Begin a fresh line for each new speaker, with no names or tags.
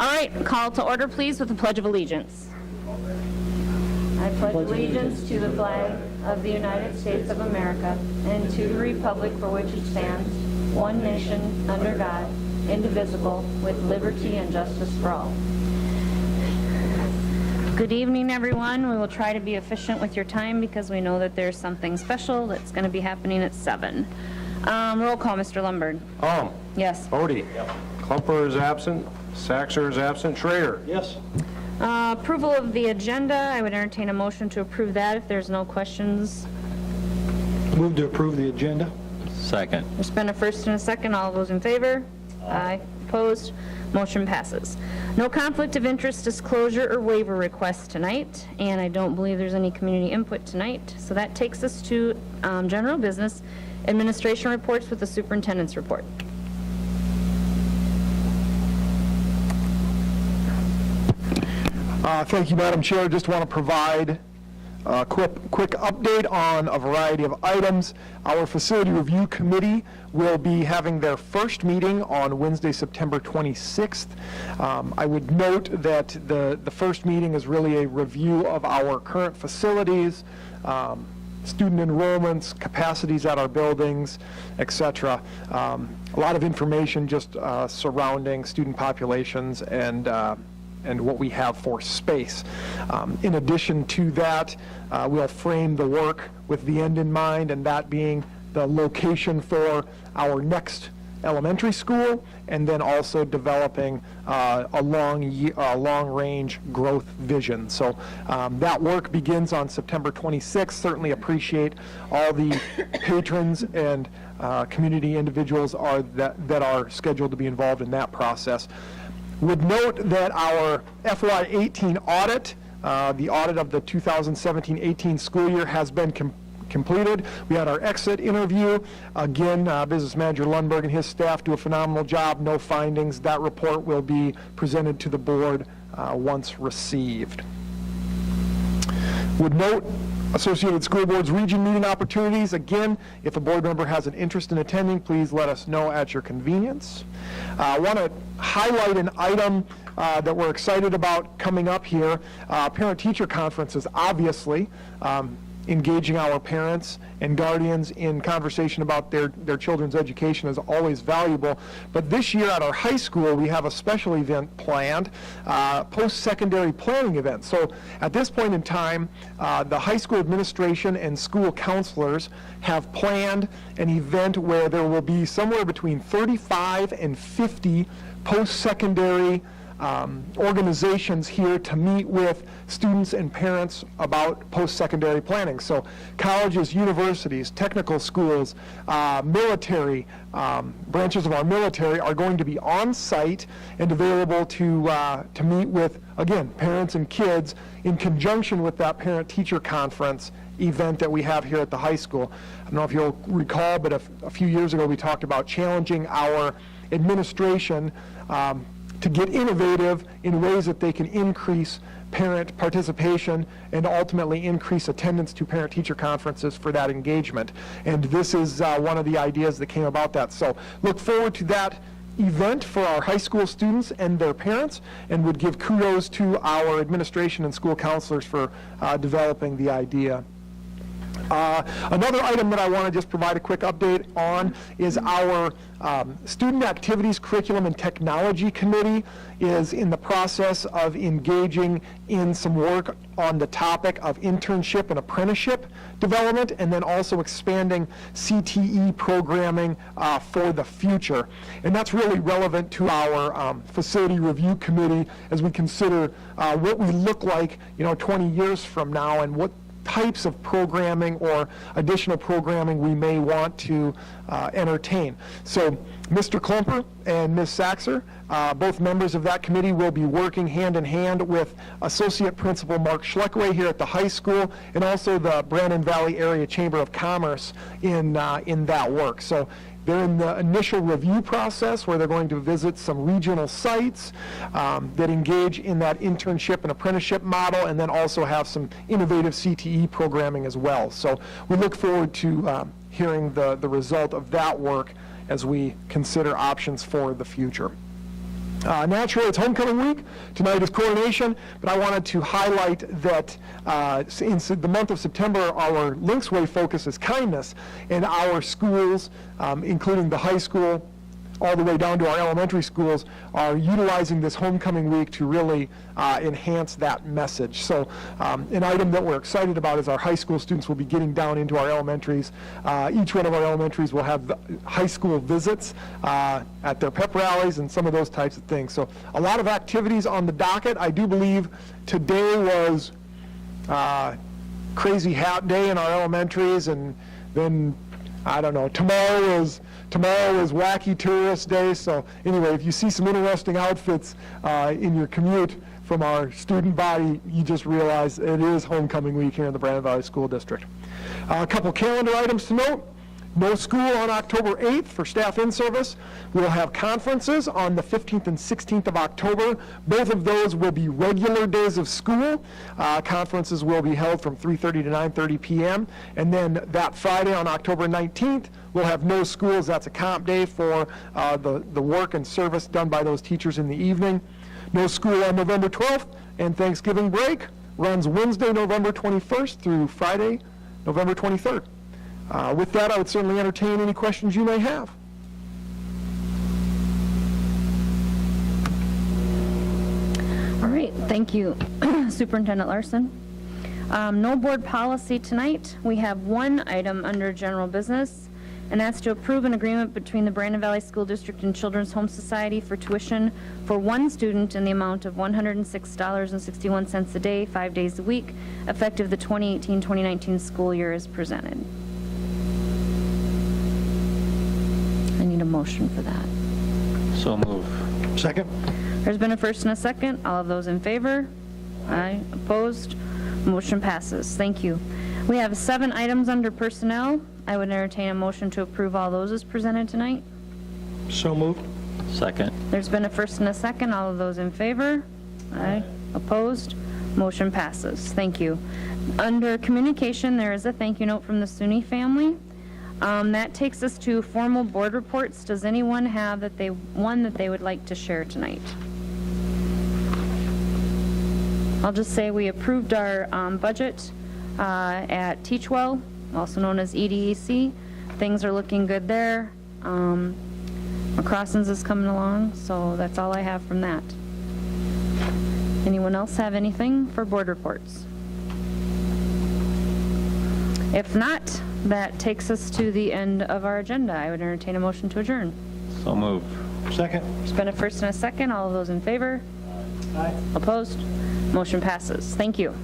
All right, call to order, please, with the Pledge of Allegiance. I pledge allegiance to the flag of the United States of America and to the republic for which it stands, one nation, under God, indivisible, with liberty and justice for all. Good evening, everyone. We will try to be efficient with your time because we know that there's something special that's going to be happening at 7. Roll call, Mr. Lundberg. Yes.
Bodie. Klumper is absent. Saxer is absent. Schrader.
Yes.
Approval of the agenda. I would entertain a motion to approve that if there's no questions.
Move to approve the agenda.
Second.
There's been a first and a second. All those in favor? Aye. Opposed? Motion passes. No conflict of interest disclosure or waiver requests tonight, and I don't believe there's any community input tonight. So that takes us to general business, administration reports with the superintendent's report.
Thank you, Madam Chair. Just want to provide a quick update on a variety of items. Our Facility Review Committee will be having their first meeting on Wednesday, September 26th. I would note that the first meeting is really a review of our current facilities, student enrollments, capacities at our buildings, etc. A lot of information just surrounding student populations and what we have for space. In addition to that, we'll frame the work with the end in mind, and that being the location for our next elementary school, and then also developing a long-range growth vision. So that work begins on September 26th. Certainly appreciate all the patrons and community individuals that are scheduled to be involved in that process. Would note that our FY18 audit, the audit of the 2017-18 school year, has been completed. We had our exit interview. Again, Business Manager Lundberg and his staff do a phenomenal job. No findings. That report will be presented to the board once received. Would note Associated School Boards region meeting opportunities. Again, if a board member has an interest in attending, please let us know at your convenience. I want to highlight an item that we're excited about coming up here. Parent-teacher conferences, obviously. Engaging our parents and guardians in conversation about their children's education is always valuable. But this year at our high school, we have a special event planned, post-secondary planning event. So at this point in time, the high school administration and school counselors have planned an event where there will be somewhere between 35 and 50 post-secondary organizations here to meet with students and parents about post-secondary planning. So colleges, universities, technical schools, military, branches of our military are going to be on site and available to meet with, again, parents and kids in conjunction with that parent-teacher conference event that we have here at the high school. I don't know if you'll recall, but a few years ago we talked about challenging our administration to get innovative in ways that they can increase parent participation and ultimately increase attendance to parent-teacher conferences for that engagement. And this is one of the ideas that came about that. So look forward to that event for our high school students and their parents, and would give kudos to our administration and school counselors for developing the idea. Another item that I want to just provide a quick update on is our Student Activities, Curriculum, and Technology Committee is in the process of engaging in some work on the topic of internship and apprenticeship development, and then also expanding CTE programming for the future. And that's really relevant to our Facility Review Committee as we consider what we look like, 20 years from now, and what types of programming or additional programming we may want to entertain. So Mr. Klumper and Ms. Saxer, both members of that committee, will be working hand in hand with Associate Principal Mark Schleckway here at the high school, and also the Brandon Valley Area Chamber of Commerce in that work. So they're in the initial review process where they're going to visit some regional sites that engage in that internship and apprenticeship model, and then also have some innovative CTE programming as well. So we look forward to hearing the result of that work as we consider options for the future. Naturally, it's homecoming week. Tonight is coronation, but I wanted to highlight that in the month of September, our Links Way focus is kindness, and our schools, including the high school, all the way down to our elementary schools, are utilizing this homecoming week to really enhance that message. So an item that we're excited about is our high school students will be getting down into our elementaries. Each one of our elementaries will have high school visits at their pep rallies and some of those types of things. So a lot of activities on the docket. I do believe today was Crazy Hat Day in our elementaries, and then I don't know, tomorrow is Wacky Tourist Day. So anyway, if you see some interesting outfits in your commute from our student body, you just realize it is homecoming week here in the Brandon Valley School District. A couple calendar items to note. No school on October 8th for staff in-service. We'll have conferences on the 15th and 16th of October. Both of those will be regular days of school. Conferences will be held from 3:30 to 9:30 p.m. And then that Friday on October 19th, we'll have no schools. That's a comp day for the work and service done by those teachers in the evening. No school on November 12th, and Thanksgiving break runs Wednesday, November 21st through Friday, November 23rd. With that, I would certainly entertain any questions you may have.
All right, thank you, Superintendent Larson. No board policy tonight. We have one item under general business, and that's to approve an agreement between the Brandon Valley School District and Children's Home Society for tuition for one student in the amount of $106.61 a day, 5 days a week, effective the 2018-2019 school year as presented. I need a motion for that.
So move.
Second?
There's been a first and a second. All of those in favor? Aye. Opposed? Motion passes. Thank you. We have 7 items under personnel. I would entertain a motion to approve all those as presented tonight.
So moved.
Second.
There's been a first and a second. All of those in favor? Aye. Opposed? Motion passes. Thank you. Under communication, there is a thank you note from the SUNY family. That takes us to formal board reports. Does anyone have one that they would like to share tonight? I'll just say we approved our budget at Teachwell, also known as EDEC. Things are looking good there. McCrossins is coming along, so that's all I have from that. Anyone else have anything for board reports? If not, that takes us to the end of our agenda. I would entertain a motion to adjourn.
So move.
Second?
There's been a first and a second. All of those in favor?
Aye.
Opposed? Motion passes. Thank you.